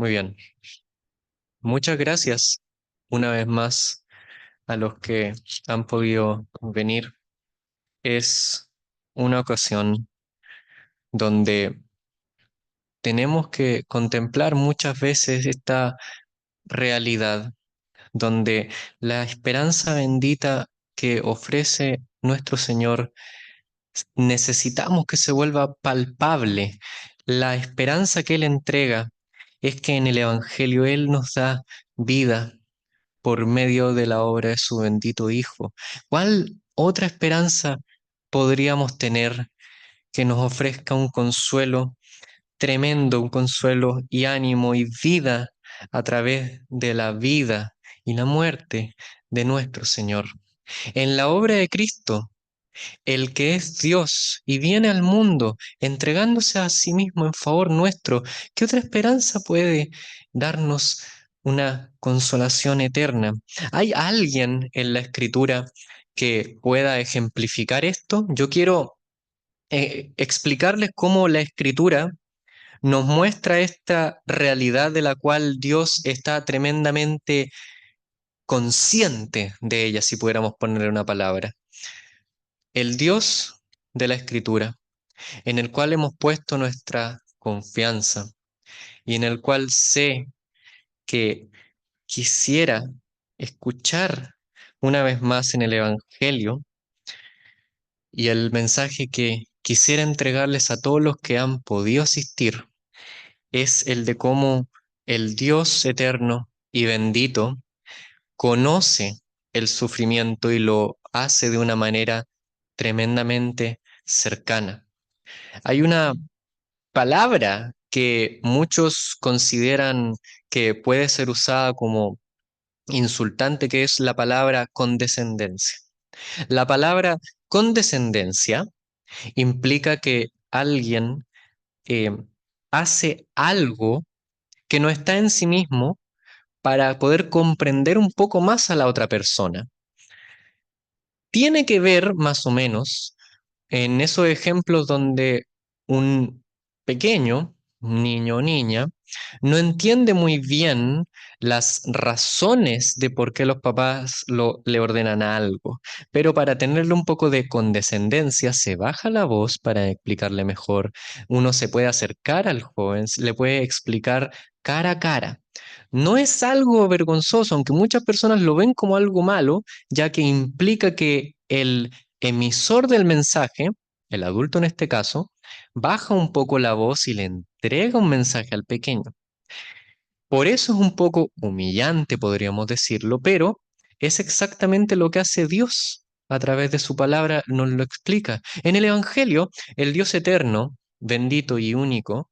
Muy bien. Muchas gracias una vez más a los que han podido venir. Es una ocasión donde tenemos que contemplar muchas veces esta realidad, donde la esperanza bendita que ofrece nuestro Señor necesitamos que se vuelva palpable. La esperanza que Él entrega es que en el Evangelio Él nos da vida por medio de la obra de su bendito Hijo. ¿Cuál otra esperanza podríamos tener que nos ofrezca un consuelo tremendo, un consuelo y ánimo y vida a través de la vida y la muerte de nuestro Señor? En la obra de Cristo, el que es Dios y viene al mundo entregándose a sí mismo en favor nuestro, ¿qué otra esperanza puede darnos una consolación eterna? ¿Hay alguien en la Escritura que pueda ejemplificar esto? Yo quiero explicarles cómo la Escritura nos muestra esta realidad de la cual Dios está tremendamente consciente de ella, si pudiéramos ponerle una palabra. El Dios de la Escritura, en el cual hemos puesto nuestra confianza y en el cual sé que quisiera escuchar una vez más en el Evangelio y el mensaje que quisiera entregarles a todos los que han podido asistir es el de cómo el Dios eterno y bendito conoce el sufrimiento y lo hace de una manera tremendamente cercana. Hay una palabra que muchos consideran que puede ser usada como insultante, que es la palabra condescendencia. La palabra condescendencia implica que alguien eh, hace algo que no está en sí mismo para poder comprender un poco más a la otra persona. Tiene que ver más o menos en esos ejemplos donde un pequeño, un niño o niña, no entiende muy bien las razones de por qué los papás le ordenan algo, pero para tenerle un poco de condescendencia se baja la voz para explicarle mejor. Uno se puede acercar al joven, le puede explicar cara a cara. No es algo vergonzoso, aunque muchas personas lo ven como algo malo, ya que implica que el emisor del mensaje, el adulto en este caso, baja un poco la voz y le entrega un mensaje al pequeño. Por eso es un poco humillante, podríamos decirlo, pero es exactamente lo que hace Dios a través de su palabra, nos lo explica. En el Evangelio, el Dios eterno, bendito y único,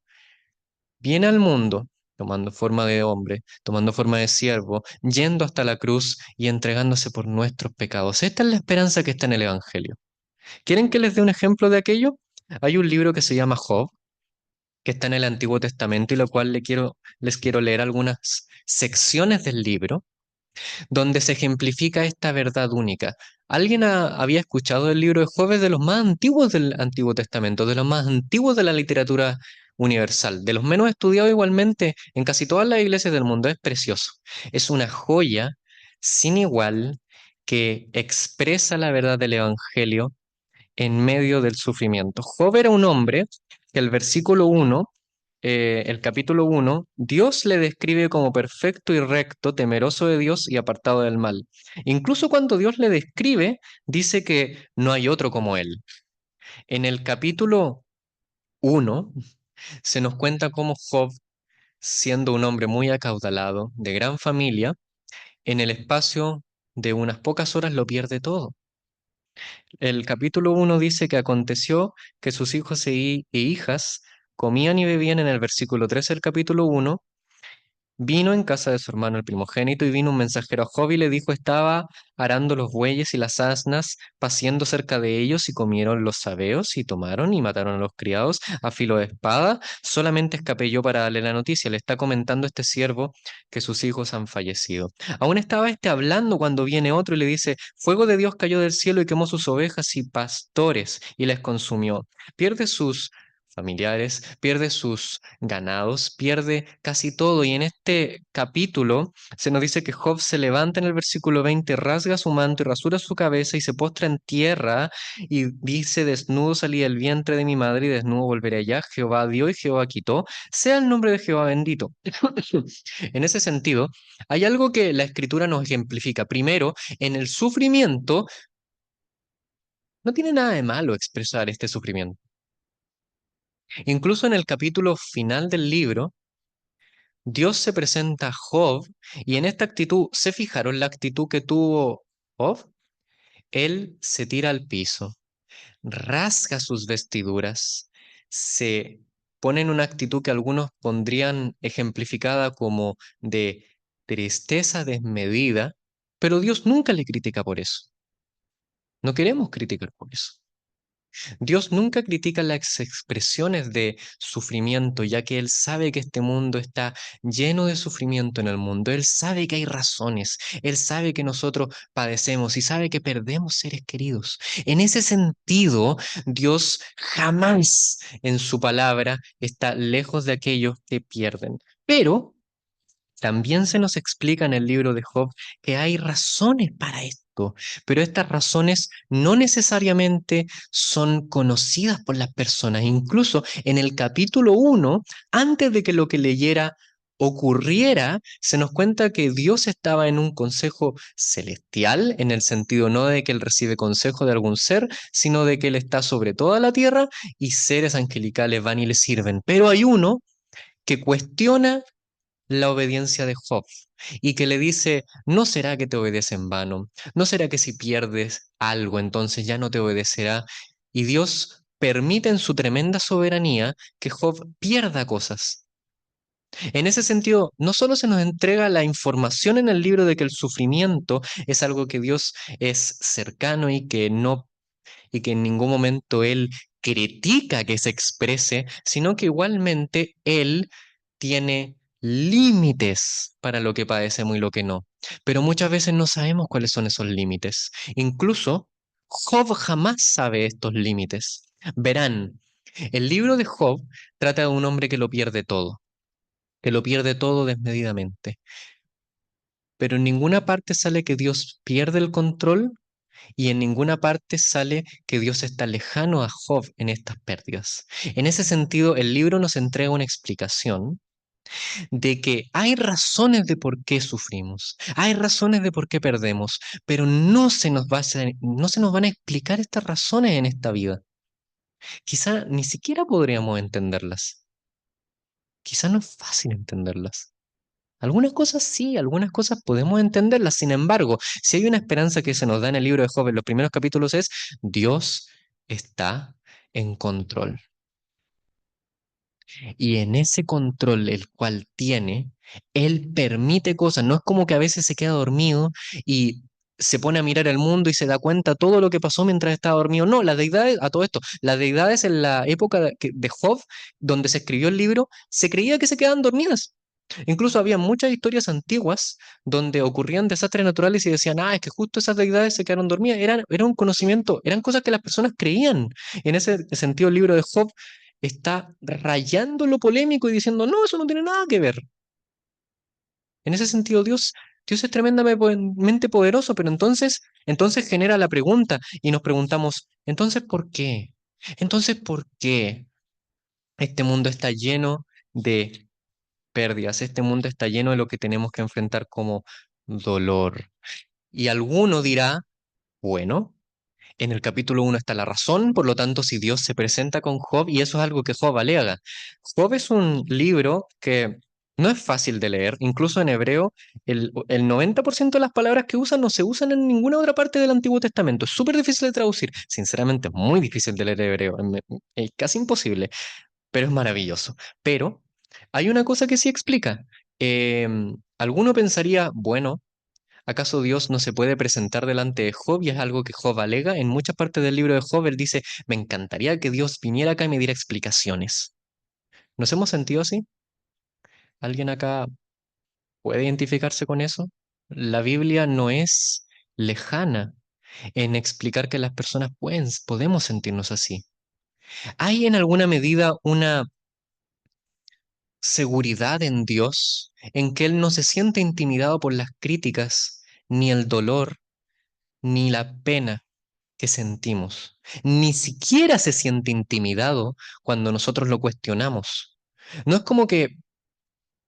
viene al mundo tomando forma de hombre, tomando forma de siervo, yendo hasta la cruz y entregándose por nuestros pecados. Esta es la esperanza que está en el Evangelio. ¿Quieren que les dé un ejemplo de aquello? Hay un libro que se llama Job, que está en el Antiguo Testamento y lo cual les quiero leer algunas secciones del libro donde se ejemplifica esta verdad única. ¿Alguien había escuchado el libro de Job? Es de los más antiguos del Antiguo Testamento, de los más antiguos de la literatura universal, de los menos estudiados igualmente en casi todas las iglesias del mundo. Es precioso. Es una joya sin igual que expresa la verdad del Evangelio en medio del sufrimiento. Job era un hombre que el versículo 1, el capítulo 1, Dios le describe como perfecto y recto, temeroso de Dios y apartado del mal. Incluso cuando Dios le describe, dice que no hay otro como él. En el capítulo 1 se nos cuenta cómo Job, siendo un hombre muy acaudalado, de gran familia, en el espacio de unas pocas horas lo pierde todo. El capítulo 1 dice que aconteció que sus hijos e hijas comían y bebían. En el versículo 3 del capítulo 1 vino en casa de su hermano el primogénito y vino un mensajero a Job y le dijo: estaba arando los bueyes y las asnas, paciendo cerca de ellos, y comieron los sabeos y tomaron y mataron a los criados a filo de espada. Solamente escapé yo para darle la noticia. Le está comentando este siervo que sus hijos han fallecido. Aún estaba este hablando cuando viene otro y le dice: fuego de Dios cayó del cielo y quemó sus ovejas y pastores y les consumió. Pierde sus familiares, pierde sus ganados, pierde casi todo. Y en este capítulo se nos dice que Job se levanta en el versículo 20, rasga su manto y rasura su cabeza y se postra en tierra y dice, desnudo salí del vientre de mi madre y desnudo volveré allá. Jehová dio y Jehová quitó. Sea el nombre de Jehová bendito. En ese sentido, hay algo que la escritura nos ejemplifica. Primero, en el sufrimiento, no tiene nada de malo expresar este sufrimiento. Incluso en el capítulo final del libro, Dios se presenta a Job y en esta actitud, ¿se fijaron la actitud que tuvo Job? Él se tira al piso, rasga sus vestiduras, se pone en una actitud que algunos pondrían ejemplificada como de tristeza desmedida, pero Dios nunca le critica por eso. No queremos criticar por eso. Dios nunca critica las expresiones de sufrimiento, ya que Él sabe que este mundo está lleno de sufrimiento en el mundo. Él sabe que hay razones. Él sabe que nosotros padecemos y sabe que perdemos seres queridos. En ese sentido, Dios jamás en su palabra está lejos de aquellos que pierden. Pero también se nos explica en el libro de Job que hay razones para esto, pero estas razones no necesariamente son conocidas por las personas. Incluso en el capítulo 1, antes de que lo que leyera ocurriera, se nos cuenta que Dios estaba en un consejo celestial, en el sentido no de que Él recibe consejo de algún ser, sino de que Él está sobre toda la tierra y seres angelicales van y le sirven. Pero hay uno que cuestiona la obediencia de Job y que le dice, ¿no será que te obedece en vano? ¿No será que si pierdes algo entonces ya no te obedecerá? Y Dios permite en su tremenda soberanía que Job pierda cosas. En ese sentido, no solo se nos entrega la información en el libro de que el sufrimiento es algo que Dios es cercano y que en ningún momento Él critica que se exprese, sino que igualmente Él tiene límites para lo que padecemos y lo que no. Pero muchas veces no sabemos cuáles son esos límites. Incluso Job jamás sabe estos límites. Verán, el libro de Job trata de un hombre que lo pierde todo desmedidamente. Pero en ninguna parte sale que Dios pierde el control y en ninguna parte sale que Dios está lejano a Job en estas pérdidas. En ese sentido, el libro nos entrega una explicación de que hay razones de por qué sufrimos, hay razones de por qué perdemos, pero no se nos van a explicar estas razones en esta vida. Quizá ni siquiera podríamos entenderlas. Quizá no es fácil entenderlas. Algunas cosas sí, algunas cosas podemos entenderlas. Sin embargo, si hay una esperanza que se nos da en el libro de Job en los primeros capítulos es Dios está en control. Y en ese control el cual tiene, Él permite cosas. No es como que a veces se queda dormido y se pone a mirar el mundo y se da cuenta todo lo que pasó mientras estaba dormido. No, las deidades, a todo esto, las deidades en la época de Job, donde se escribió el libro, se creía que se quedaban dormidas. Incluso había muchas historias antiguas donde ocurrían desastres naturales y decían, es que justo esas deidades se quedaron dormidas. Era un conocimiento, eran cosas que las personas creían. En ese sentido, el libro de Job está rayando lo polémico y diciendo, no, eso no tiene nada que ver. En ese sentido, Dios es tremendamente poderoso, pero entonces genera la pregunta y nos preguntamos, entonces, ¿por qué? Entonces, ¿por qué este mundo está lleno de pérdidas? Este mundo está lleno de lo que tenemos que enfrentar como dolor. Y alguno dirá, bueno, en el capítulo 1 está la razón, por lo tanto, si Dios se presenta con Job, y eso es algo que Job alega. Job es un libro que no es fácil de leer, incluso en hebreo, el 90% de las palabras que usan no se usan en ninguna otra parte del Antiguo Testamento. Es súper difícil de traducir, sinceramente, es muy difícil de leer hebreo, es casi imposible, pero es maravilloso. Pero hay una cosa que sí explica. Alguno pensaría, bueno, ¿acaso Dios no se puede presentar delante de Job? Y es algo que Job alega. En muchas partes del libro de Job, él dice, me encantaría que Dios viniera acá y me diera explicaciones. ¿Nos hemos sentido así? ¿Alguien acá puede identificarse con eso? La Biblia no es lejana en explicar que las personas podemos sentirnos así. ¿Hay en alguna medida una seguridad en Dios, en que Él no se siente intimidado por las críticas, ni el dolor, ni la pena que sentimos? Ni siquiera se siente intimidado cuando nosotros lo cuestionamos. No es como que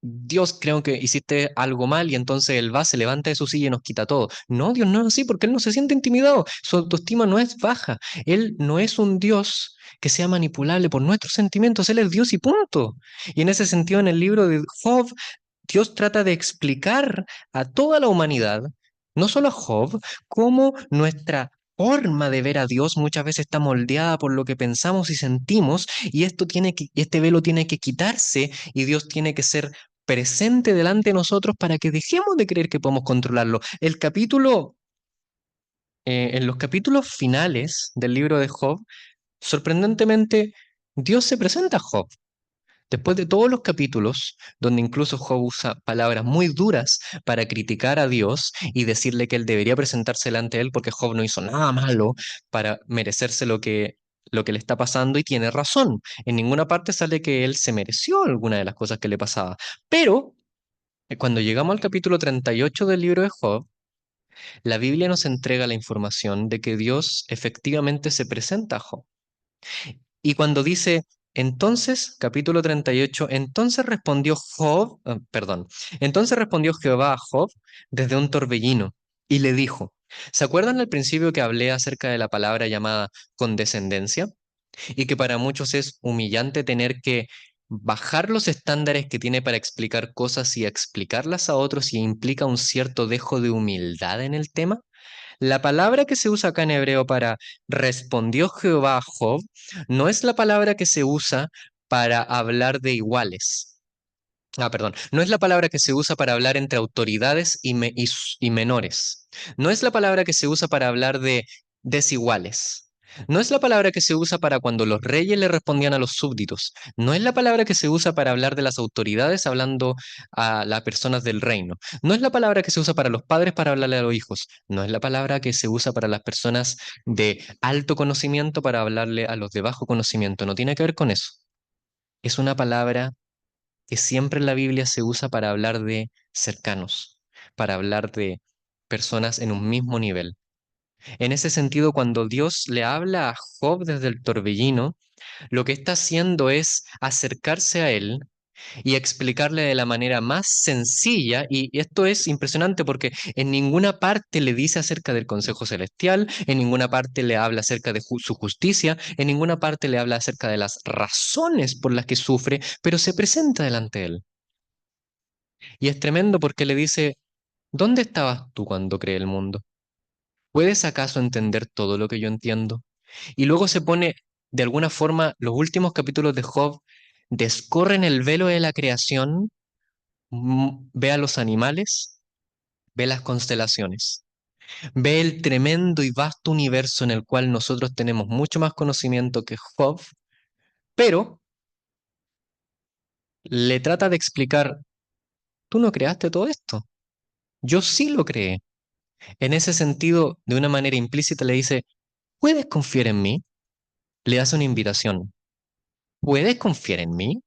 Dios, creo que hiciste algo mal y entonces Él va, se levanta de su silla y nos quita todo. No, Dios no es así porque Él no se siente intimidado. Su autoestima no es baja. Él no es un Dios que sea manipulable por nuestros sentimientos. Él es Dios y punto. Y en ese sentido, en el libro de Job, Dios trata de explicar a toda la humanidad, no solo a Job, cómo nuestra forma de ver a Dios muchas veces está moldeada por lo que pensamos y sentimos, y este velo tiene que quitarse y Dios tiene que ser presente delante de nosotros para que dejemos de creer que podemos controlarlo. En los capítulos finales del libro de Job, sorprendentemente, Dios se presenta a Job. Después de todos los capítulos, donde incluso Job usa palabras muy duras para criticar a Dios y decirle que él debería presentarse delante de él porque Job no hizo nada malo para merecerse lo que le está pasando y tiene razón. En ninguna parte sale que él se mereció alguna de las cosas que le pasaba. Pero cuando llegamos al capítulo 38 del libro de Job, la Biblia nos entrega la información de que Dios efectivamente se presenta a Job. Y cuando dice, entonces, capítulo 38, entonces respondió Jehová a Job desde un torbellino y le dijo, ¿se acuerdan al principio que hablé acerca de la palabra llamada condescendencia? Y que para muchos es humillante tener que bajar los estándares que tiene para explicar cosas y explicarlas a otros y implica un cierto dejo de humildad en el tema. La palabra que se usa acá en hebreo para respondió Jehová a Job no es la palabra que se usa para hablar de iguales. Perdón, no es la palabra que se usa para hablar entre autoridades y menores. No es la palabra que se usa para hablar de desiguales. No es la palabra que se usa para cuando los reyes le respondían a los súbditos. No es la palabra que se usa para hablar de las autoridades hablando a las personas del reino. No es la palabra que se usa para los padres para hablarle a los hijos. No es la palabra que se usa para las personas de alto conocimiento para hablarle a los de bajo conocimiento. No tiene que ver con eso. Es una palabra que siempre en la Biblia se usa para hablar de cercanos, para hablar de personas en un mismo nivel. En ese sentido, cuando Dios le habla a Job desde el torbellino, lo que está haciendo es acercarse a él y explicarle de la manera más sencilla, y esto es impresionante porque en ninguna parte le dice acerca del Consejo Celestial, en ninguna parte le habla acerca de su justicia, en ninguna parte le habla acerca de las razones por las que sufre, pero se presenta delante de él. Y es tremendo porque le dice, ¿dónde estabas tú cuando creé el mundo? ¿Puedes acaso entender todo lo que yo entiendo? Y luego se pone, de alguna forma, los últimos capítulos de Job descorren el velo de la creación, ve a los animales, ve las constelaciones, ve el tremendo y vasto universo en el cual nosotros tenemos mucho más conocimiento que Job, pero le trata de explicar, tú no creaste todo esto, yo sí lo creé. En ese sentido, de una manera implícita le dice, ¿puedes confiar en mí? Le hace una invitación. ¿Puedes confiar en mí?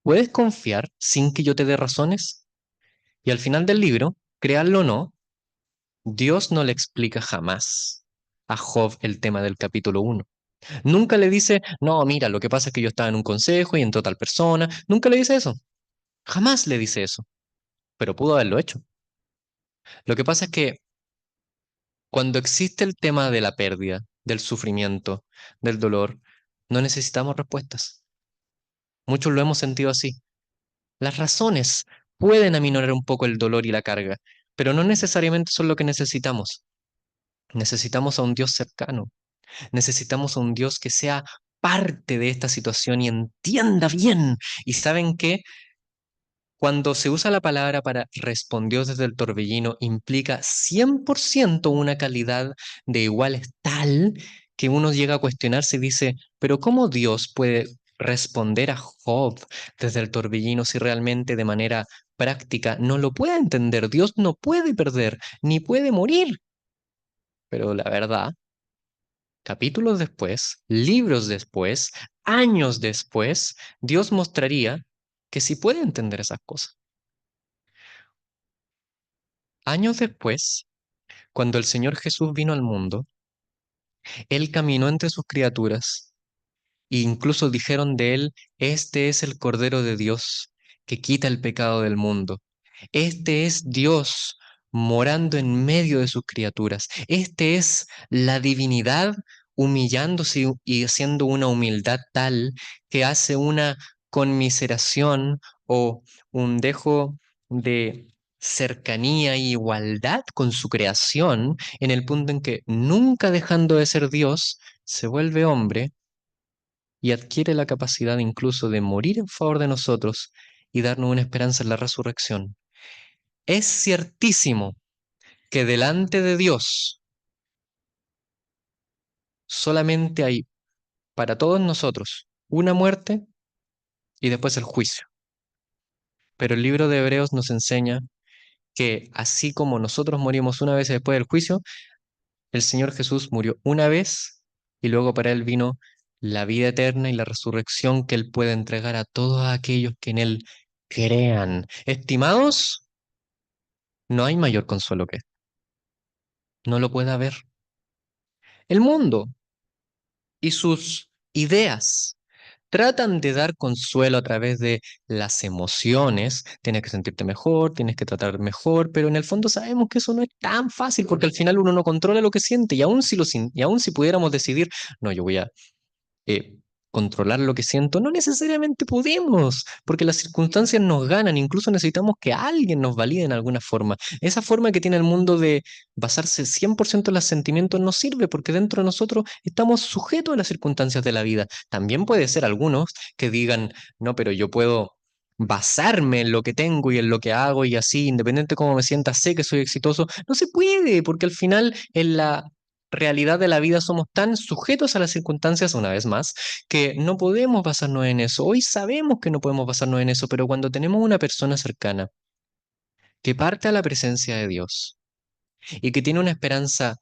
¿Puedes confiar sin que yo te dé razones? Y al final del libro, créanlo o no, Dios no le explica jamás a Job el tema del capítulo uno. Nunca le dice, no, mira, lo que pasa es que yo estaba en un consejo y entró tal persona. Nunca le dice eso. Jamás le dice eso. Pero pudo haberlo hecho. Lo que pasa es que cuando existe el tema de la pérdida, del sufrimiento, del dolor, no necesitamos respuestas. Muchos lo hemos sentido así. Las razones pueden aminorar un poco el dolor y la carga, pero no necesariamente son lo que necesitamos. Necesitamos a un Dios cercano. Necesitamos a un Dios que sea parte de esta situación y entienda bien. ¿Y saben qué? Cuando se usa la palabra para respondió desde el torbellino, implica 100% una calidad de iguales tal que uno llega a cuestionarse y dice, pero ¿cómo Dios puede responder a Job desde el torbellino si realmente de manera práctica no lo puede entender? Dios no puede perder, ni puede morir. Pero la verdad capítulos después, libros después, años después, Dios mostraría que sí puede entender esas cosas. Años después, cuando el Señor Jesús vino al mundo, Él caminó entre sus criaturas e incluso dijeron de Él, este es el Cordero de Dios que quita el pecado del mundo. Este es Dios morando en medio de sus criaturas. Este es la divinidad humillándose y haciendo una humildad tal que hace una conmiseración o un dejo de cercanía e igualdad con su creación en el punto en que nunca dejando de ser Dios, se vuelve hombre y adquiere la capacidad incluso de morir en favor de nosotros y darnos una esperanza en la resurrección. Es ciertísimo que delante de Dios solamente hay para todos nosotros una muerte y después el juicio. Pero el libro de Hebreos nos enseña que así como nosotros morimos una vez después del juicio, el Señor Jesús murió una vez y luego para Él vino la vida eterna y la resurrección que Él puede entregar a todos aquellos que en Él crean. Estimados, no hay mayor consuelo que este. No lo puede haber. El mundo y sus ideas tratan de dar consuelo a través de las emociones. Tienes que sentirte mejor, tienes que tratar mejor, pero en el fondo sabemos que eso no es tan fácil porque al final uno no controla lo que siente y aún si, y aún si pudiéramos decidir, no, yo voy a eh, controlar lo que siento, no necesariamente podemos, porque las circunstancias nos ganan, incluso necesitamos que alguien nos valide en alguna forma. Esa forma que tiene el mundo de basarse 100% en los sentimientos no sirve, porque dentro de nosotros estamos sujetos a las circunstancias de la vida. También puede ser algunos que digan, no, pero yo puedo basarme en lo que tengo y en lo que hago y así, independiente de cómo me sienta, sé que soy exitoso. No se puede, porque al final en la realidad de la vida somos tan sujetos a las circunstancias, una vez más, que no podemos basarnos en eso. Hoy sabemos que no podemos basarnos en eso, pero cuando tenemos una persona cercana que parte a la presencia de Dios y que tiene una esperanza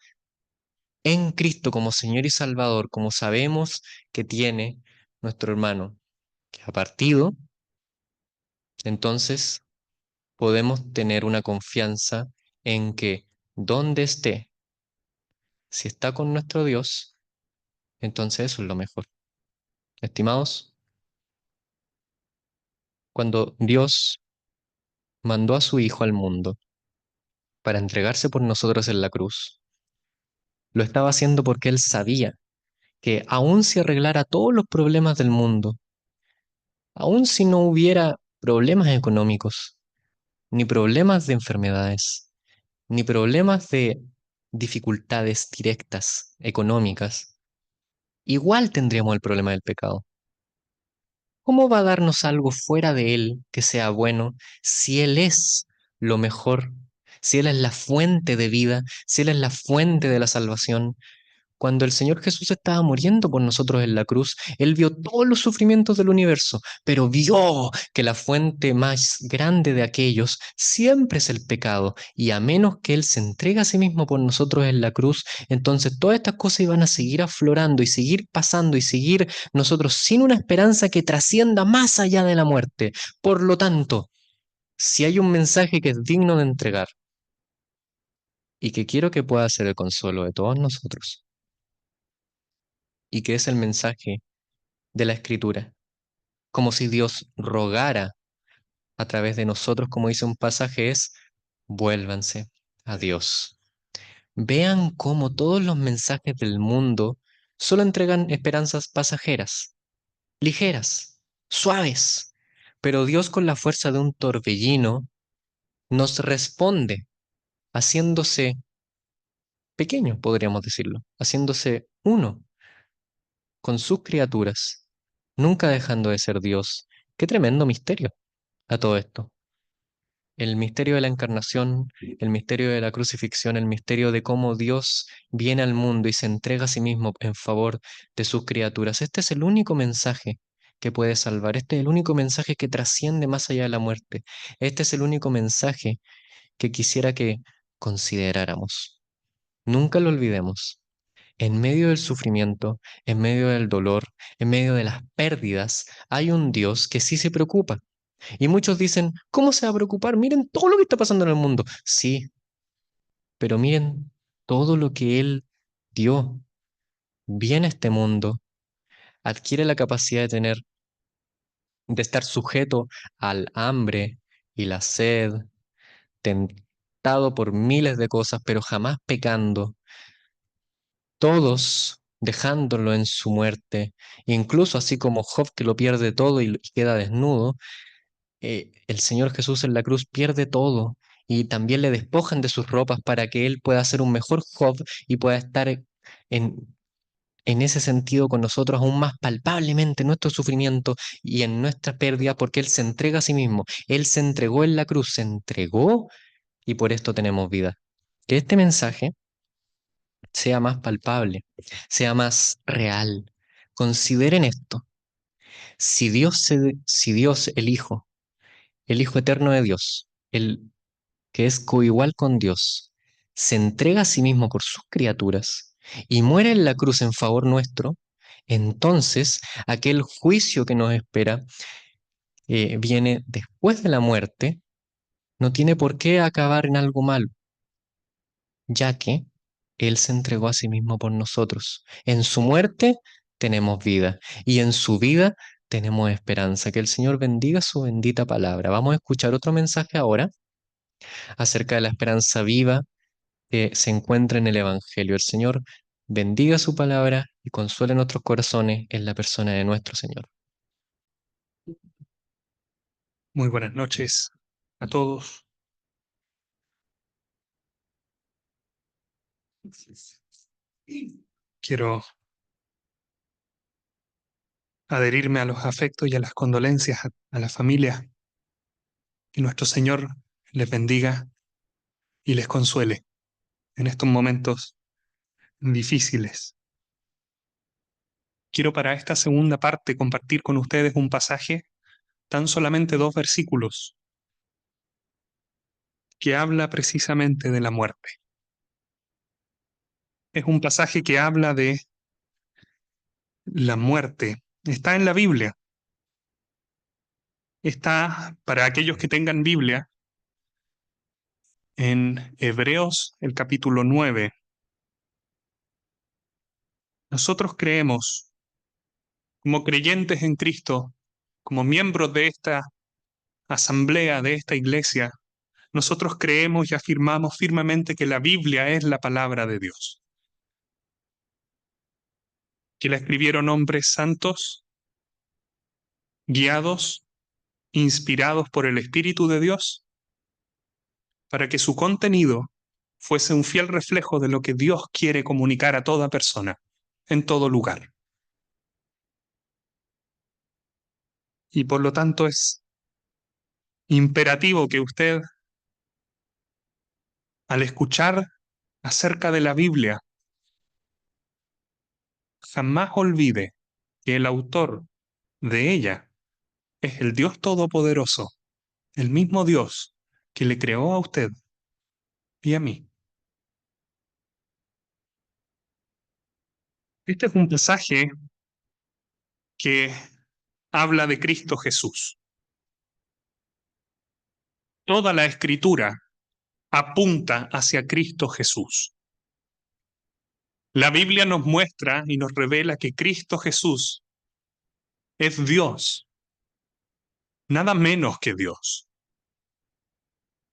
en Cristo como Señor y Salvador, como sabemos que tiene nuestro hermano que ha partido, entonces podemos tener una confianza en que donde esté, si está con nuestro Dios, entonces eso es lo mejor. Estimados, cuando Dios mandó a su Hijo al mundo para entregarse por nosotros en la cruz, lo estaba haciendo porque Él sabía que aun si arreglara todos los problemas del mundo, aun si no hubiera problemas económicos, ni problemas de enfermedades, ni problemas de dificultades directas económicas, igual tendríamos el problema del pecado. ¿Cómo va a darnos algo fuera de Él que sea bueno si Él es lo mejor, si Él es la fuente de vida, si Él es la fuente de la salvación? Cuando el Señor Jesús estaba muriendo por nosotros en la cruz, Él vio todos los sufrimientos del universo, pero vio que la fuente más grande de aquellos siempre es el pecado, y a menos que Él se entregue a sí mismo por nosotros en la cruz, entonces todas estas cosas iban a seguir aflorando y seguir pasando y seguir nosotros sin una esperanza que trascienda más allá de la muerte. Por lo tanto, si hay un mensaje que es digno de entregar y que quiero que pueda ser el consuelo de todos nosotros, y que es el mensaje de la Escritura, como si Dios rogara a través de nosotros, como dice un pasaje, es vuélvanse a Dios. Vean cómo todos los mensajes del mundo solo entregan esperanzas pasajeras, ligeras, suaves, pero Dios con la fuerza de un torbellino nos responde haciéndose pequeño, podríamos decirlo, haciéndose uno con sus criaturas, nunca dejando de ser Dios. Qué tremendo misterio a todo esto. El misterio de la encarnación, el misterio de la crucifixión, el misterio de cómo Dios viene al mundo y se entrega a sí mismo en favor de sus criaturas. Este es el único mensaje que puede salvar. Este es el único mensaje que trasciende más allá de la muerte. Este es el único mensaje que quisiera que consideráramos. Nunca lo olvidemos. En medio del sufrimiento, en medio del dolor, en medio de las pérdidas, hay un Dios que sí se preocupa. Y muchos dicen, ¿cómo se va a preocupar? Miren todo lo que está pasando en el mundo. Sí, pero miren todo lo que Él dio. Viene a este mundo, adquiere la capacidad de estar sujeto al hambre y la sed, tentado por miles de cosas, pero jamás pecando, todos dejándolo en su muerte, incluso así como Job que lo pierde todo y queda desnudo, el Señor Jesús en la cruz pierde todo y también le despojan de sus ropas para que Él pueda ser un mejor Job y pueda estar en ese sentido con nosotros aún más palpablemente en nuestro sufrimiento y en nuestra pérdida porque Él se entrega a sí mismo. Él se entregó en la cruz, se entregó y por esto tenemos vida. Que este mensaje sea más palpable, sea más real. Consideren esto. Si Dios, el Hijo eterno de Dios, el que es coigual con Dios, se entrega a sí mismo por sus criaturas y muere en la cruz en favor nuestro, entonces aquel juicio que nos espera viene después de la muerte, no tiene por qué acabar en algo malo, ya que Él se entregó a sí mismo por nosotros. En su muerte tenemos vida y en su vida tenemos esperanza. Que el Señor bendiga su bendita palabra. Vamos a escuchar otro mensaje ahora acerca de la esperanza viva que se encuentra en el Evangelio. El Señor bendiga su palabra y consuele nuestros corazones en la persona de nuestro Señor. Muy buenas noches a todos. Quiero adherirme a los afectos y a las condolencias a la familia. Que nuestro Señor les bendiga y les consuele en estos momentos difíciles. Quiero para esta segunda parte compartir con ustedes un pasaje, tan solamente 2 versículos, que habla precisamente de la muerte. Es un pasaje que habla de la muerte. Está en la Biblia. Está, para aquellos que tengan Biblia, en Hebreos, el capítulo 9. Nosotros creemos, como creyentes en Cristo, como miembros de esta asamblea, de esta iglesia, nosotros creemos y afirmamos firmemente que la Biblia es la palabra de Dios, que la escribieron hombres santos, guiados, inspirados por el Espíritu de Dios, para que su contenido fuese un fiel reflejo de lo que Dios quiere comunicar a toda persona, en todo lugar. Y por lo tanto es imperativo que usted, al escuchar acerca de la Biblia, jamás olvide que el autor de ella es el Dios Todopoderoso, el mismo Dios que le creó a usted y a mí. Este es un pasaje que habla de Cristo Jesús. Toda la escritura apunta hacia Cristo Jesús. La Biblia nos muestra y nos revela que Cristo Jesús es Dios, nada menos que Dios.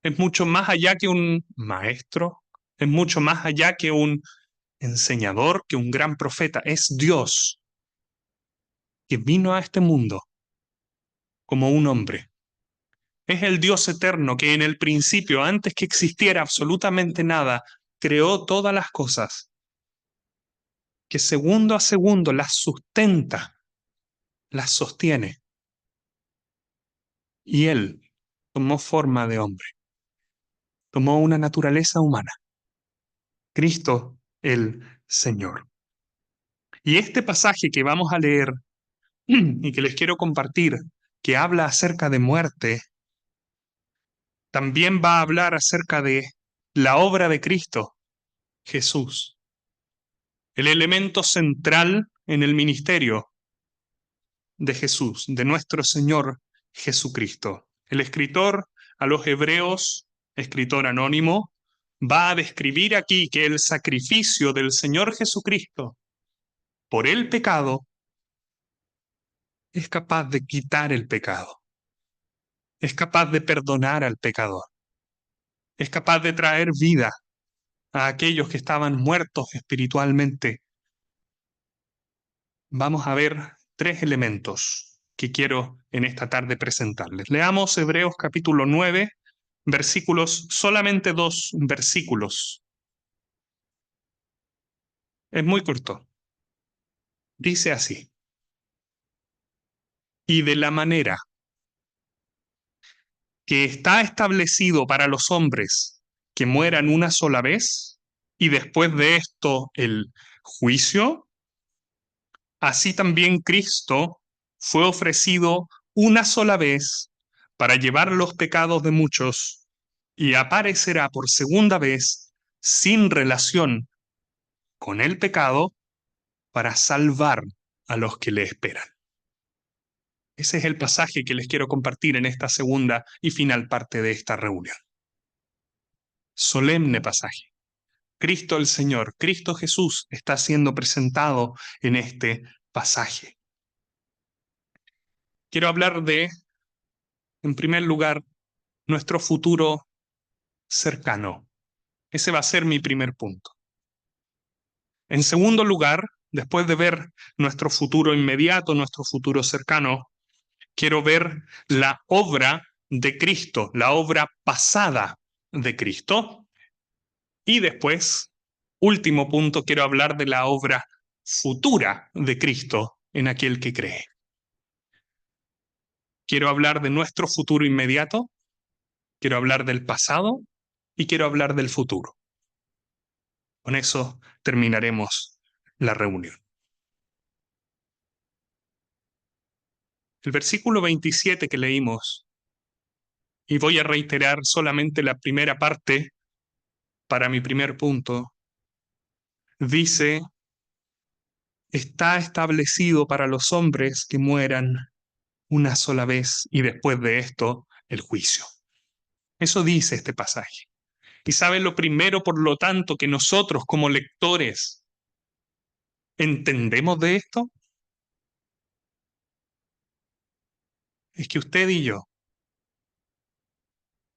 Es mucho más allá que un maestro, es mucho más allá que un enseñador, que un gran profeta. Es Dios que vino a este mundo como un hombre. Es el Dios eterno que en el principio, antes que existiera absolutamente nada, creó todas las cosas, que segundo a segundo las sustenta, las sostiene. Y Él tomó forma de hombre, tomó una naturaleza humana. Cristo el Señor. Y este pasaje que vamos a leer y que les quiero compartir, que habla acerca de muerte, también va a hablar acerca de la obra de Cristo, Jesús. el elemento central en el ministerio de Jesús, de nuestro Señor Jesucristo. El escritor a los Hebreos, escritor anónimo, va a describir aquí que el sacrificio del Señor Jesucristo por el pecado es capaz de quitar el pecado, es capaz de perdonar al pecador, es capaz de traer vida a aquellos que estaban muertos espiritualmente. Vamos a ver tres elementos que quiero en esta tarde presentarles. Leamos Hebreos capítulo 9, versículos, solamente 2 versículos. Es muy corto. Dice así: y de la manera que está establecido para los hombres que mueran una sola vez, y después de esto el juicio, así también Cristo fue ofrecido una sola vez para llevar los pecados de muchos, y aparecerá por segunda vez sin relación con el pecado para salvar a los que le esperan. Ese es el pasaje que les quiero compartir en esta segunda y final parte de esta reunión. Solemne pasaje. Cristo el Señor, Cristo Jesús está siendo presentado en este pasaje. Quiero hablar de, en primer lugar, nuestro futuro cercano. Ese va a ser mi primer punto. En segundo lugar, después de ver nuestro futuro inmediato, nuestro futuro cercano, quiero ver la obra de Cristo, la obra pasada de Cristo. Y después, último punto, quiero hablar de la obra futura de Cristo en aquel que cree. Quiero hablar de nuestro futuro inmediato, quiero hablar del pasado y quiero hablar del futuro. Con eso terminaremos la reunión. El versículo 27 que leímos, y voy a reiterar solamente la primera parte para mi primer punto, dice: está establecido para los hombres que mueran una sola vez y después de esto el juicio. Eso dice este pasaje. Y saben lo primero, por lo tanto, que nosotros como lectores entendemos de esto, es que usted y yo,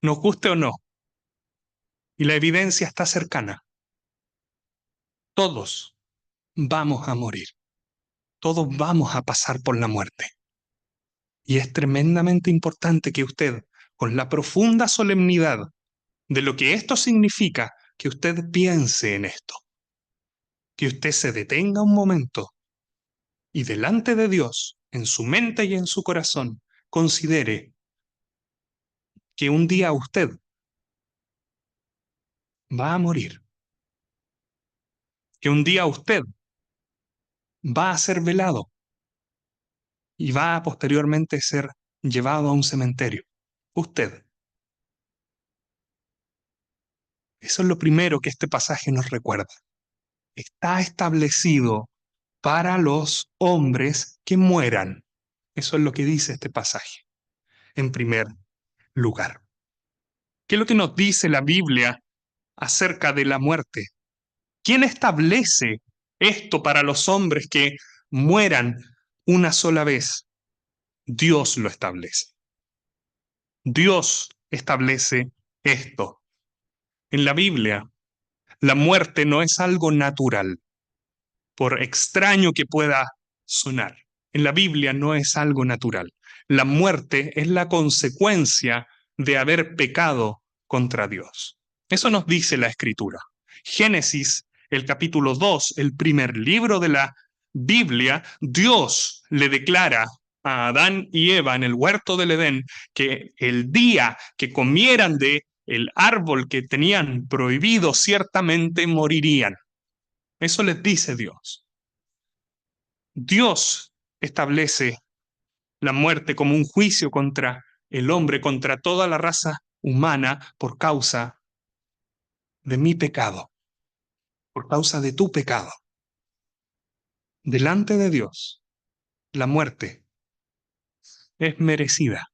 nos guste o no, y la evidencia está cercana, todos vamos a morir, todos vamos a pasar por la muerte. Y es tremendamente importante que usted, con la profunda solemnidad de lo que esto significa, que usted piense en esto, que usted se detenga un momento y delante de Dios, en su mente y en su corazón, considere que un día usted va a morir, que un día usted va a ser velado y va a posteriormente ser llevado a un cementerio. Usted. Eso es lo primero que este pasaje nos recuerda. Está establecido para los hombres que mueran. Eso es lo que dice este pasaje, en primer lugar. ¿Qué es lo que nos dice la Biblia acerca de la muerte? ¿Quién establece esto para los hombres que mueran una sola vez? Dios lo establece. Dios establece esto. En la Biblia, la muerte no es algo natural, por extraño que pueda sonar. En la Biblia no es algo natural. La muerte es la consecuencia de haber pecado contra Dios. Eso nos dice la Escritura. Génesis, el capítulo 2, el primer libro de la Biblia, Dios le declara a Adán y Eva en el huerto del Edén que el día que comieran de el árbol que tenían prohibido, ciertamente morirían. Eso les dice Dios. Dios establece la muerte como un juicio contra el hombre, contra toda la raza humana, por causa de mi pecado, por causa de tu pecado. delante de Dios, la muerte es merecida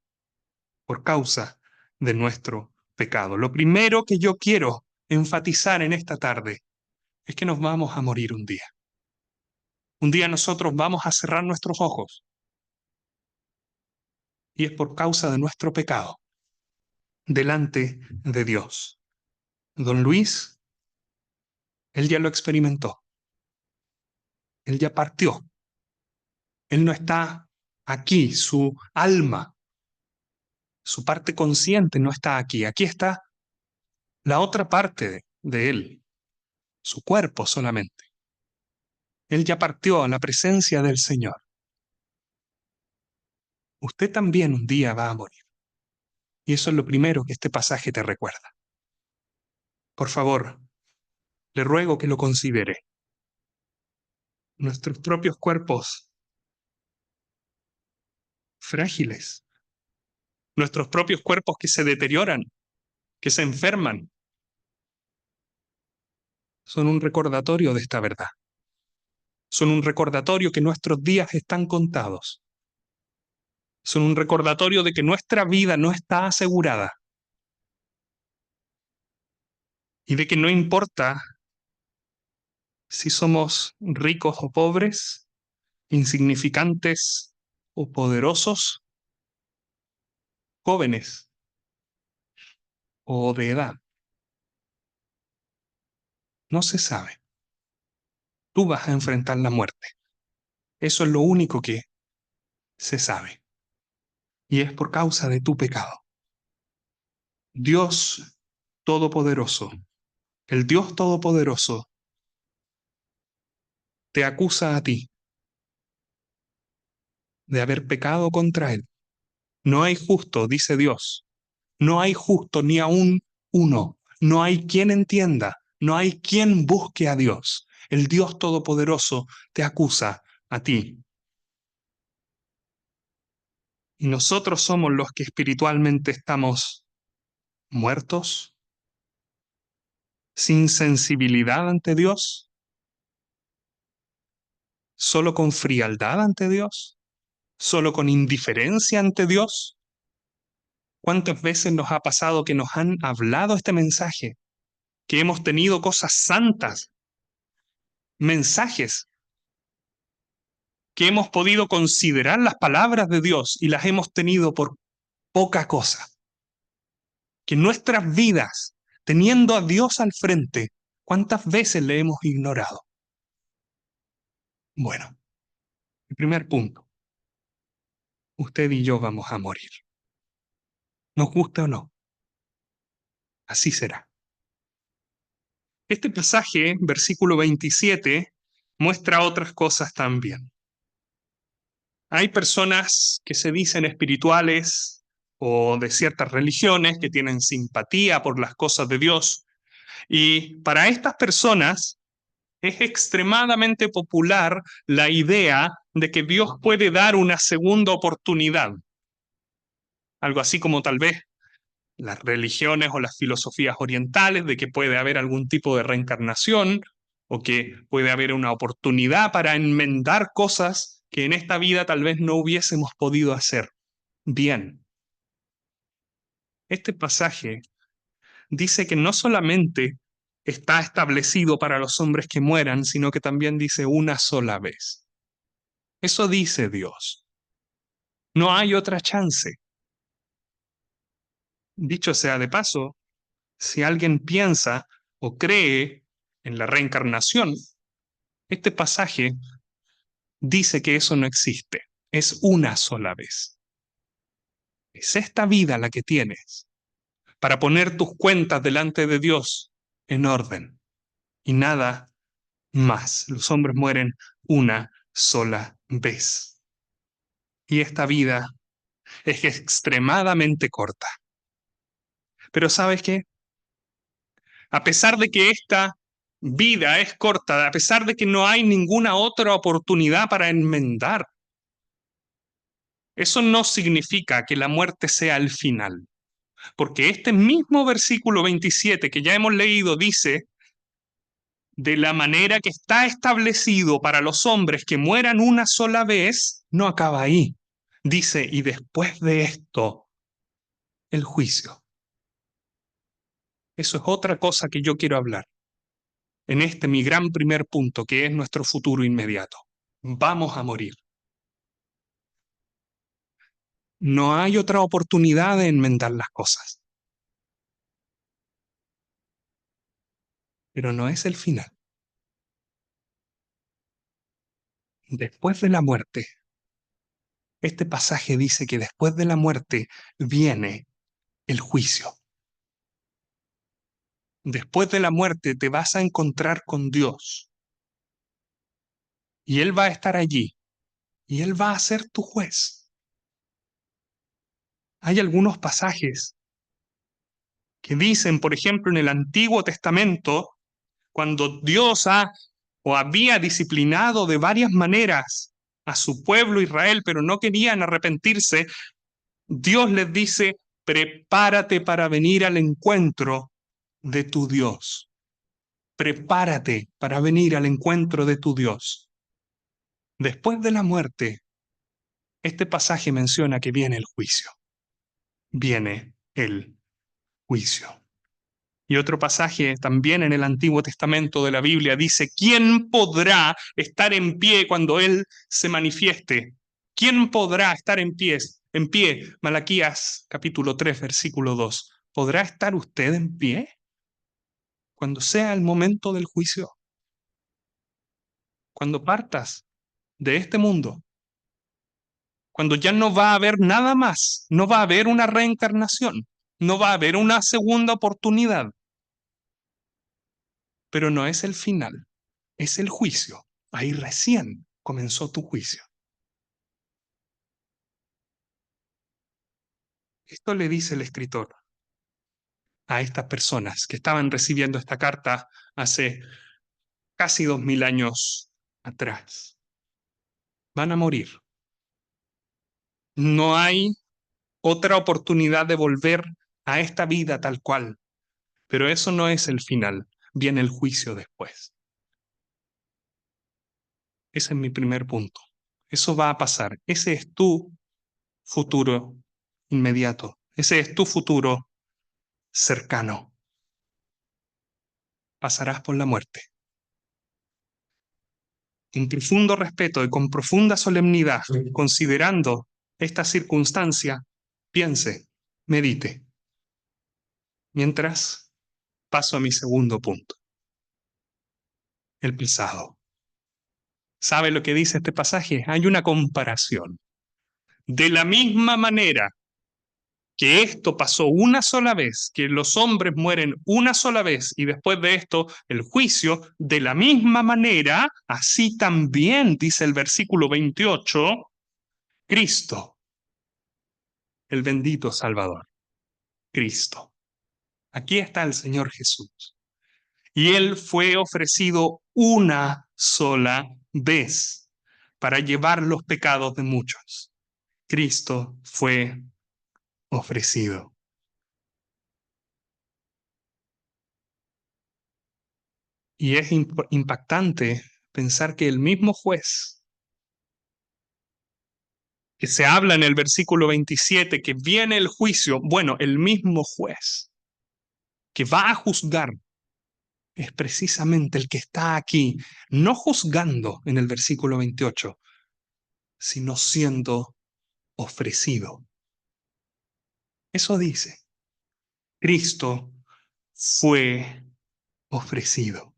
por causa de nuestro pecado. Lo primero que yo quiero enfatizar en esta tarde es que nos vamos a morir un día. Un día nosotros vamos a cerrar nuestros ojos y es por causa de nuestro pecado delante de Dios. Don Luis, él ya lo experimentó, él ya partió, él no está aquí, su alma, su parte consciente no está aquí, aquí está la otra parte de él, su cuerpo solamente. Él ya partió a la presencia del Señor. Usted también un día va a morir. Y eso es lo primero que este pasaje te recuerda. Por favor, le ruego que lo considere. Nuestros propios cuerpos frágiles, nuestros propios cuerpos que se deterioran, que se enferman, son un recordatorio de esta verdad. Son un recordatorio que nuestros días están contados. Son un recordatorio de que nuestra vida no está asegurada y de que no importa si somos ricos o pobres, insignificantes o poderosos, jóvenes o de edad. No se sabe. Tú vas a enfrentar la muerte. Eso es lo único que se sabe. Y es por causa de tu pecado. Dios Todopoderoso, el Dios Todopoderoso, te acusa a ti de haber pecado contra Él. No hay justo, dice Dios. No hay justo ni aún uno. No hay quien entienda. No hay quien busque a Dios. El Dios Todopoderoso te acusa a ti. Y nosotros somos los que espiritualmente estamos muertos, sin sensibilidad ante Dios, solo con frialdad ante Dios, solo con indiferencia ante Dios. ¿Cuántas veces nos ha pasado que nos han hablado este mensaje, que hemos tenido cosas santas, mensajes, que hemos podido considerar las palabras de Dios y las hemos tenido por poca cosa? Que nuestras vidas, teniendo a Dios al frente, ¿cuántas veces le hemos ignorado? Bueno, el primer punto, usted y yo vamos a morir. Nos guste o no, así será. Este pasaje, versículo 27, muestra otras cosas también. Hay personas que se dicen espirituales o de ciertas religiones que tienen simpatía por las cosas de Dios, y para estas personas es extremadamente popular la idea de que Dios puede dar una segunda oportunidad. Algo así como tal vez las religiones o las filosofías orientales, de que puede haber algún tipo de reencarnación o que puede haber una oportunidad para enmendar cosas que en esta vida tal vez no hubiésemos podido hacer bien. Este pasaje dice que no solamente está establecido para los hombres que mueran, sino que también dice una sola vez. Eso dice Dios. No hay otra chance. Dicho sea de paso, si alguien piensa o cree en la reencarnación, este pasaje dice que eso no existe. Es una sola vez. Es esta vida la que tienes para poner tus cuentas delante de Dios en orden y nada más. Los hombres mueren una sola vez. Y esta vida es extremadamente corta. Pero ¿sabes qué? A pesar de que esta vida es corta, a pesar de que no hay ninguna otra oportunidad para enmendar, eso no significa que la muerte sea el final. Porque este mismo versículo 27 que ya hemos leído dice de la manera que está establecido para los hombres que mueran una sola vez, no acaba ahí. Dice, y después de esto, el juicio. Eso es otra cosa que yo quiero hablar en este mi gran primer punto, que es nuestro futuro inmediato. Vamos a morir. No hay otra oportunidad de enmendar las cosas. Pero no es el final. Después de la muerte, este pasaje dice que después de la muerte viene el juicio. Después de la muerte te vas a encontrar con Dios. Y Él va a estar allí. Y Él va a ser tu juez. Hay algunos pasajes que dicen, por ejemplo, en el Antiguo Testamento, cuando Dios o había disciplinado de varias maneras a su pueblo Israel, pero no querían arrepentirse, Dios les dice, prepárate para venir al encuentro de tu Dios. Prepárate para venir al encuentro de tu Dios. Después de la muerte, este pasaje menciona que viene el juicio. Viene el juicio. Y otro pasaje también en el Antiguo Testamento de la Biblia dice, ¿quién podrá estar en pie cuando Él se manifieste? ¿Quién podrá estar en pie? En pie, Malaquías capítulo 3, versículo 2. ¿Podrá estar usted en pie cuando sea el momento del juicio? Cuando partas de este mundo, cuando ya no va a haber nada más, no va a haber una reencarnación, no va a haber una segunda oportunidad. Pero no es el final, es el juicio. Ahí recién comenzó tu juicio. Esto le dice el escritor a estas personas que estaban recibiendo esta carta hace casi 2000 años atrás. Van a morir. No hay otra oportunidad de volver a esta vida tal cual. Pero eso no es el final. Viene el juicio después. Ese es mi primer punto. Eso va a pasar. Ese es tu futuro inmediato. Ese es tu futuro cercano. Pasarás por la muerte. En profundo respeto y con profunda solemnidad, considerando esta circunstancia, piense, medite. Mientras paso a mi segundo punto, el pasado. ¿Sabe lo que dice este pasaje? Hay una comparación. De la misma manera que esto pasó una sola vez, que los hombres mueren una sola vez y después de esto el juicio, de la misma manera, así también, dice el versículo 28, Cristo, el bendito Salvador, Cristo. Aquí está el Señor Jesús. Y Él fue ofrecido una sola vez para llevar los pecados de muchos. Cristo fue ofrecido. Y es impactante pensar que el mismo juez que se habla en el versículo 27, que viene el juicio, bueno, el mismo juez que va a juzgar es precisamente el que está aquí, no juzgando en el versículo 28, sino siendo ofrecido. Eso dice, Cristo fue ofrecido.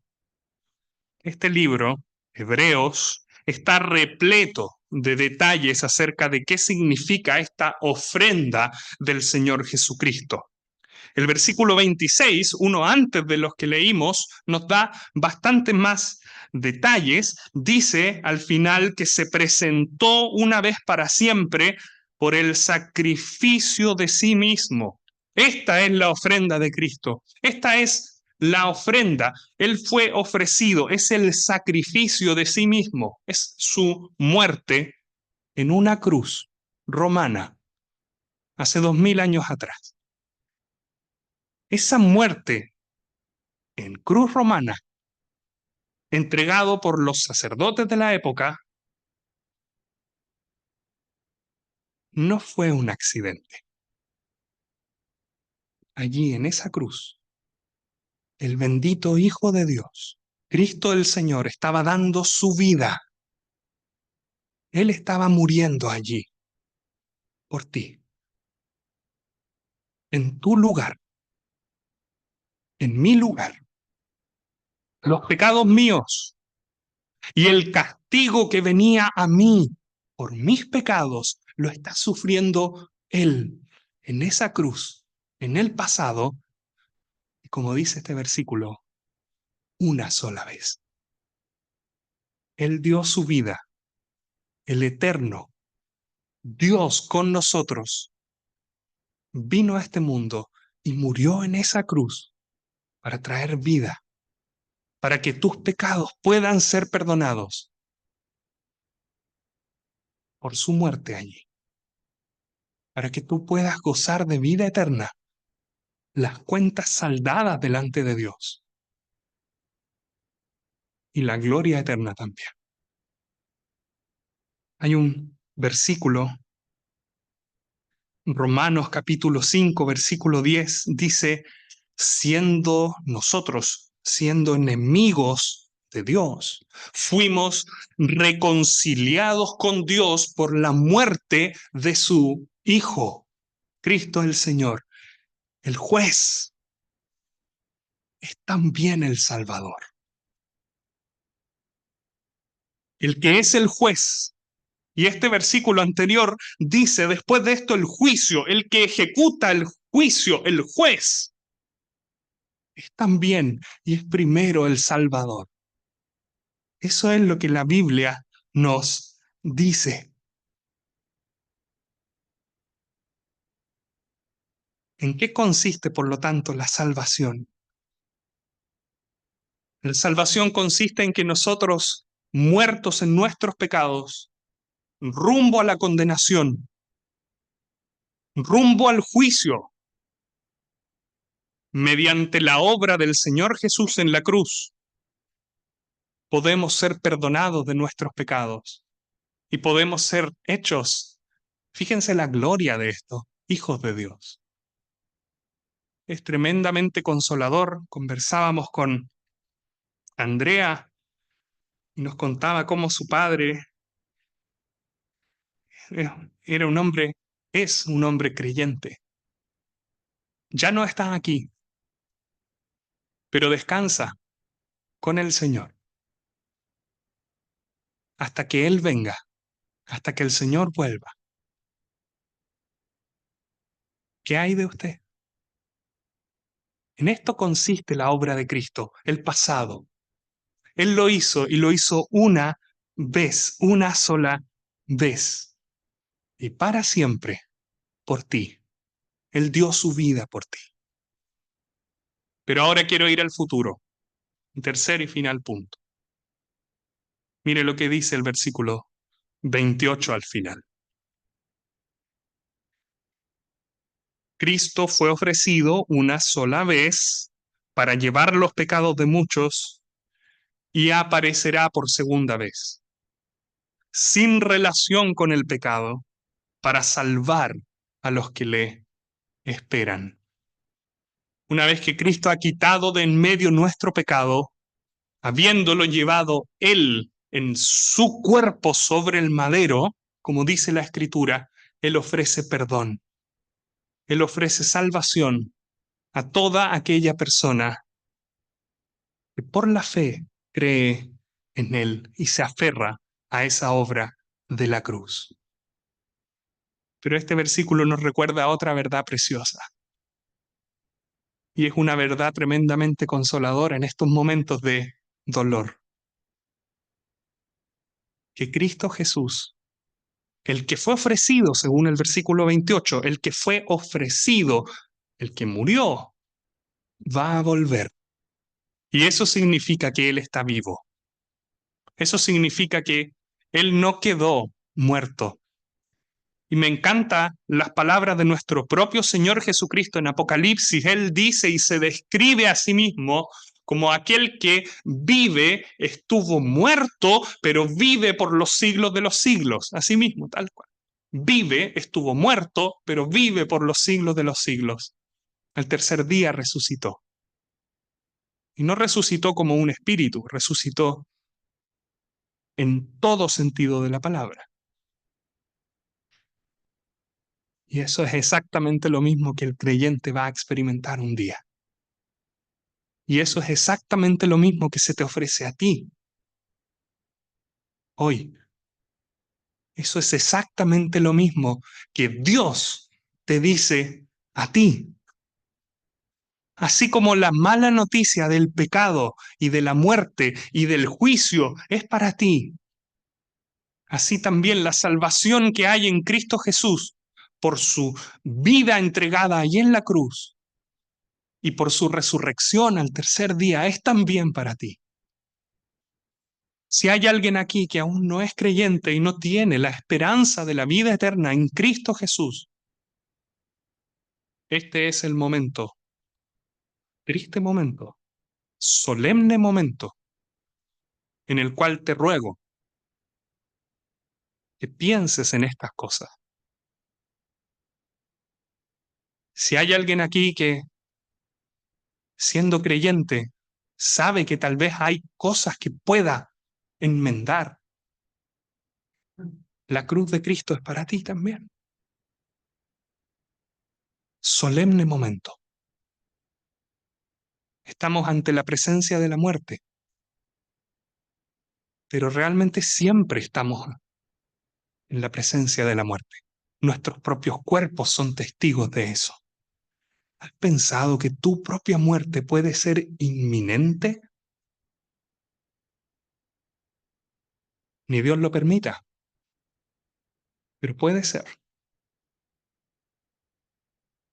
Este libro, Hebreos, está repleto de detalles acerca de qué significa esta ofrenda del Señor Jesucristo. El versículo 26, uno antes de los que leímos, nos da bastante más detalles. Dice al final que se presentó una vez para siempre por el sacrificio de sí mismo. Esta es la ofrenda de Cristo. Esta es la ofrenda. Él fue ofrecido. Es el sacrificio de sí mismo. Es su muerte en una cruz romana hace 2000 años atrás. Esa muerte en cruz romana entregado por los sacerdotes de la época, no fue un accidente. Allí en esa cruz, el bendito Hijo de Dios, Cristo el Señor, estaba dando su vida. Él estaba muriendo allí por ti, en tu lugar, en mi lugar. Los pecados míos y el castigo que venía a mí por mis pecados lo está sufriendo Él en esa cruz, en el pasado, y como dice este versículo, una sola vez. Él dio su vida, el eterno Dios con nosotros, vino a este mundo y murió en esa cruz para traer vida, para que tus pecados puedan ser perdonados por su muerte allí, para que tú puedas gozar de vida eterna, las cuentas saldadas delante de Dios y la gloria eterna también. Hay un versículo, Romanos capítulo 5, versículo 10, dice, siendo enemigos de Dios, fuimos reconciliados con Dios por la muerte de su Hijo. Cristo el Señor, el juez, es también el Salvador. El que es el juez. Y este versículo anterior dice, después de esto, el juicio, el que ejecuta el juicio, el juez, es también y es primero el Salvador. Eso es lo que la Biblia nos dice. ¿En qué consiste, por lo tanto, la salvación? La salvación consiste en que nosotros, muertos en nuestros pecados, rumbo a la condenación, rumbo al juicio, mediante la obra del Señor Jesús en la cruz, podemos ser perdonados de nuestros pecados y podemos ser hechos, fíjense la gloria de esto, hijos de Dios. Es tremendamente consolador. Conversábamos con Andrea y nos contaba cómo su padre era un hombre, es un hombre creyente. Ya no está aquí, pero descansa con el Señor hasta que Él venga, hasta que el Señor vuelva. ¿Qué hay de usted? En esto consiste la obra de Cristo, el pasado. Él lo hizo y lo hizo una vez, una sola vez. Y para siempre, por ti. Él dio su vida por ti. Pero ahora quiero ir al futuro. Tercer y final punto. Mire lo que dice el versículo 28 al final. Cristo fue ofrecido una sola vez para llevar los pecados de muchos y aparecerá por segunda vez, sin relación con el pecado, para salvar a los que le esperan. Una vez que Cristo ha quitado de en medio nuestro pecado, habiéndolo llevado Él en su cuerpo sobre el madero, como dice la Escritura, Él ofrece perdón. Él ofrece salvación a toda aquella persona que por la fe cree en Él y se aferra a esa obra de la cruz. Pero este versículo nos recuerda otra verdad preciosa. Y es una verdad tremendamente consoladora en estos momentos de dolor. Que Cristo Jesús, el que fue ofrecido, según el versículo 28, el que fue ofrecido, el que murió, va a volver. Y eso significa que Él está vivo. Eso significa que Él no quedó muerto. Y me encantan las palabras de nuestro propio Señor Jesucristo en Apocalipsis. Él dice y se describe a sí mismo como aquel que vive, estuvo muerto, pero vive por los siglos de los siglos. Así mismo, tal cual. Vive, estuvo muerto, pero vive por los siglos de los siglos. Al tercer día resucitó. Y no resucitó como un espíritu, resucitó en todo sentido de la palabra. Y eso es exactamente lo mismo que el creyente va a experimentar un día. Y eso es exactamente lo mismo que se te ofrece a ti hoy. Eso es exactamente lo mismo que Dios te dice a ti. Así como la mala noticia del pecado y de la muerte y del juicio es para ti, así también la salvación que hay en Cristo Jesús por su vida entregada ahí en la cruz y por su resurrección al tercer día es también para ti. Si hay alguien aquí que aún no es creyente y no tiene la esperanza de la vida eterna en Cristo Jesús, este es el momento, triste momento, solemne momento, en el cual te ruego que pienses en estas cosas. Si hay alguien aquí que, siendo creyente, sabe que tal vez hay cosas que pueda enmendar, la cruz de Cristo es para ti también. Solemne momento. Estamos ante la presencia de la muerte, pero realmente siempre estamos en la presencia de la muerte. Nuestros propios cuerpos son testigos de eso. ¿Has pensado que tu propia muerte puede ser inminente? Ni Dios lo permita, pero puede ser.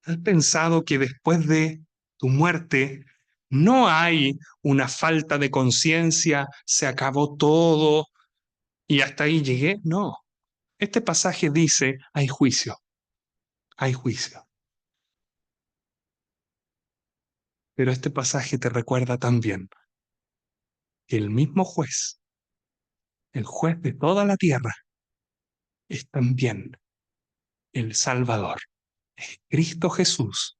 ¿Has pensado que después de tu muerte no hay una falta de conciencia, se acabó todo y hasta ahí llegué? No. Este pasaje dice, hay juicio, hay juicio. Pero este pasaje te recuerda también que el mismo juez, el juez de toda la tierra, es también el Salvador. Es Cristo Jesús,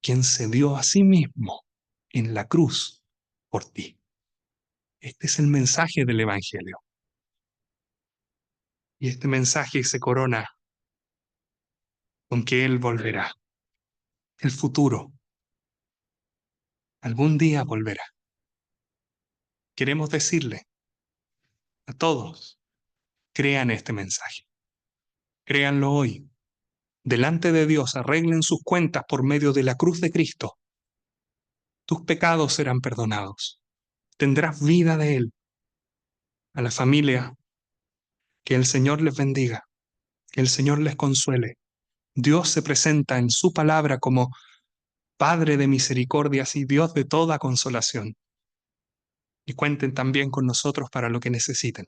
quien se dio a sí mismo en la cruz por ti. Este es el mensaje del Evangelio. Y este mensaje se corona con que Él volverá. El futuro, algún día volverá. Queremos decirle a todos, crean este mensaje. Créanlo hoy. Delante de Dios arreglen sus cuentas por medio de la cruz de Cristo. Tus pecados serán perdonados. Tendrás vida de Él. A la familia, que el Señor les bendiga, que el Señor les consuele. Dios se presenta en su palabra como Padre de misericordias y Dios de toda consolación. Y cuenten también con nosotros para lo que necesiten.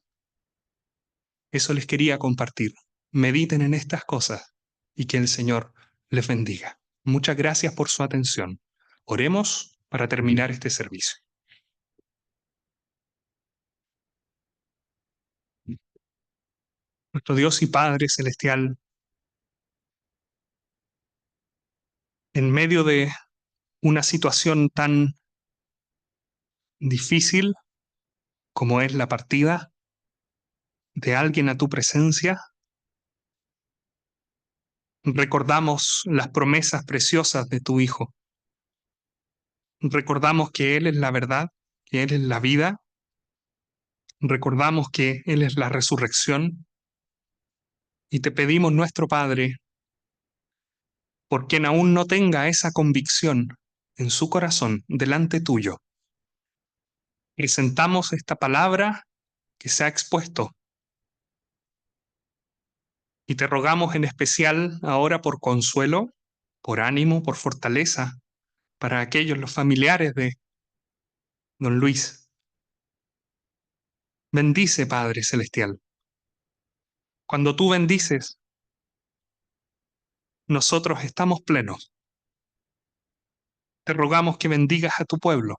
Eso les quería compartir. Mediten en estas cosas y que el Señor les bendiga. Muchas gracias por su atención. Oremos para terminar este servicio. Nuestro Dios y Padre Celestial, en medio de una situación tan difícil como es la partida de alguien a tu presencia, recordamos las promesas preciosas de tu Hijo. Recordamos que Él es la verdad, que Él es la vida. Recordamos que Él es la resurrección. Y te pedimos, nuestro Padre, por quien aún no tenga esa convicción en su corazón delante tuyo, presentamos esta palabra que se ha expuesto y te rogamos en especial ahora por consuelo, por ánimo, por fortaleza para aquellos, los familiares de don Luis. Bendice, Padre Celestial. Cuando tú bendices, nosotros estamos plenos. Te rogamos que bendigas a tu pueblo,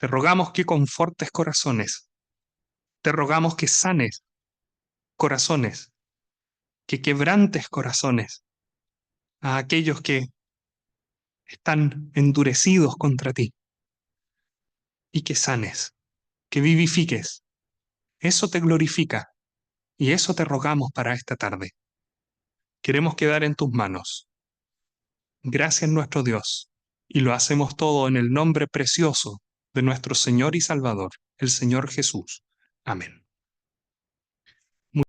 Te rogamos que confortes corazones. Te rogamos que sanes corazones, que quebrantes corazones a aquellos que están endurecidos contra ti, y que sanes, que vivifiques. Eso te glorifica y eso te rogamos para esta tarde. Queremos quedar en tus manos. Gracias, nuestro Dios, y lo hacemos todo en el nombre precioso de nuestro Señor y Salvador, el Señor Jesús. Amén.